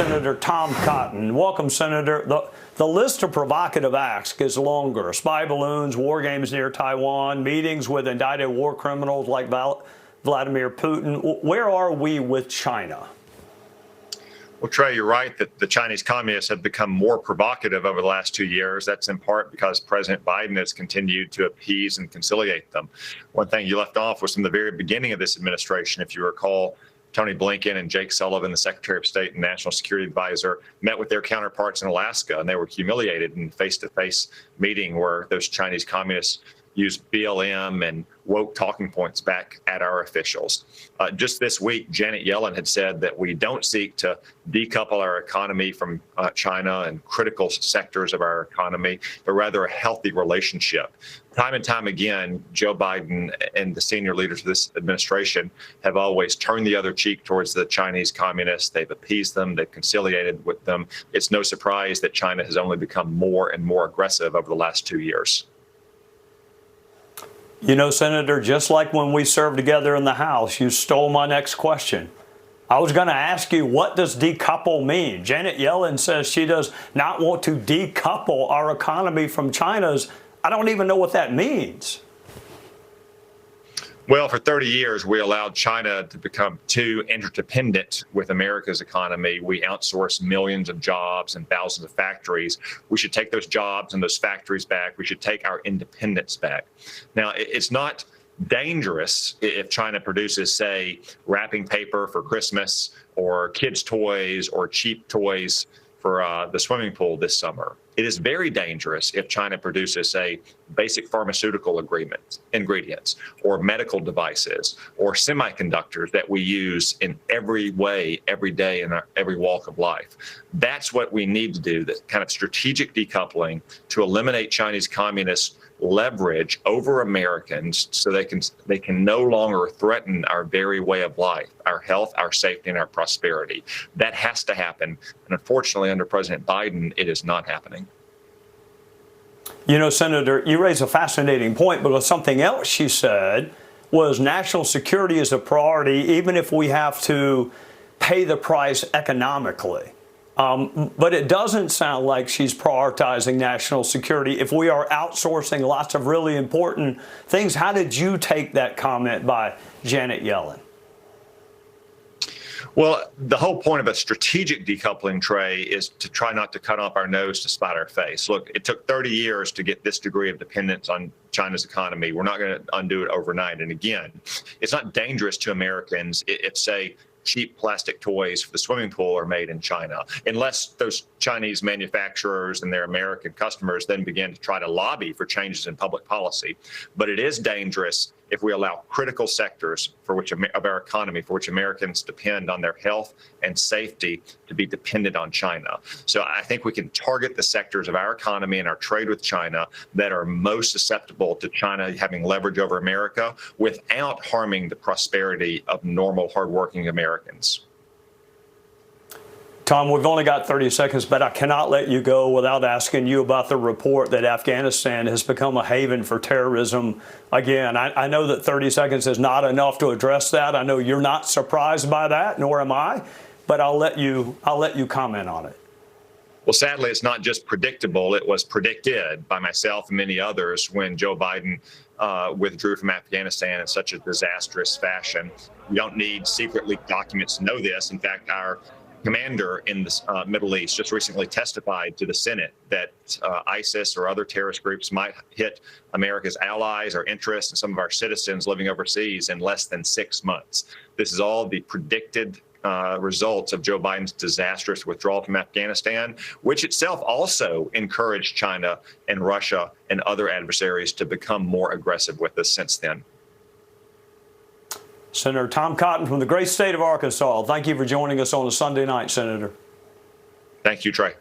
Senator Tom Cotton. Welcome, Senator. The list of provocative acts gets longer. Spy balloons, war games near Taiwan, meetings with indicted war criminals like Vladimir Putin. Where are we with China? Well, Trey, you're right that the Chinese communists have become more provocative over the last 2 years. That's in part because President Biden has continued to appease and conciliate them. One thing you left off was from the very beginning of this administration, if you recall, Tony Blinken and Jake Sullivan, the Secretary of State and National Security Advisor, met with their counterparts in Alaska, and they were humiliated in a face-to-face meeting where those Chinese communists used BLM and woke talking points back at our officials. Just this week, Janet Yellen had said that we don't seek to decouple our economy from China and critical sectors of our economy, but rather a healthy relationship. Time and time again, Joe Biden and the senior leaders of this administration have always turned the other cheek towards the Chinese communists. They've appeased them. They've conciliated with them. It's no surprise that China has only become more and more aggressive over the last 2 years. You know, Senator, just like when we served together in the House, you stole my next question. I was going to ask you, what does decouple mean? Janet Yellen says she does not want to decouple our economy from China's. I don't even know what that means. Well, for 30 years, we allowed China to become too interdependent with America's economy. We outsourced millions of jobs and thousands of factories. We should take those jobs and those factories back. We should take our independence back. Now, it's not dangerous if China produces, say, wrapping paper for Christmas or kids' toys or cheap toys for the swimming pool this summer. It is very dangerous if China produces, say, basic pharmaceutical ingredients or medical devices or semiconductors that we use in every way, every day, in every walk of life. That's what we need to do, that kind of strategic decoupling to eliminate Chinese communist leverage over Americans so they can no longer threaten our very way of life, our health, our safety, and our prosperity. That has to happen. And unfortunately, under President Biden, it is not happening. You know, Senator, you raise a fascinating point, because something else she said was national security is a priority, even if we have to pay the price economically. But it doesn't sound like she's prioritizing national security if we are outsourcing lots of really important things. How did you take that comment by Janet Yellen? Well, the whole point of a strategic decoupling, Trey, is to try not to cut off our nose to spite our face. Look, it took 30 years to get this degree of dependence on China's economy. We're not going to undo it overnight. And again, it's not dangerous to Americans if, say, cheap plastic toys for the swimming pool are made in China, unless those Chinese manufacturers and their American customers then begin to try to lobby for changes in public policy. But it is dangerous if we allow critical sectors of our economy for which Americans depend on their health and safety to be dependent on China. So I think we can target the sectors of our economy and our trade with China that are most susceptible to China having leverage over America without harming the prosperity of normal, hardworking Americans. Tom, we've only got 30 seconds, but I cannot let you go without asking you about the report that Afghanistan has become a haven for terrorism. Again, I know that 30 seconds is not enough to address that. I know you're not surprised by that, nor am I, but I'll let you comment on it. Well, sadly, it's not just predictable. It was predicted by myself and many others when Joe Biden withdrew from Afghanistan in such a disastrous fashion. We don't need secret leaked documents to know this. In fact, our commander in the Middle East just recently testified to the Senate that ISIS or other terrorist groups might hit America's allies or interests and some of our citizens living overseas in less than 6 months. This is all the predicted results of Joe Biden's disastrous withdrawal from Afghanistan, which itself also encouraged China and Russia and other adversaries to become more aggressive with us since then. Senator Tom Cotton from the great state of Arkansas, thank you for joining us on a Sunday night, Senator. Thank you, Trey.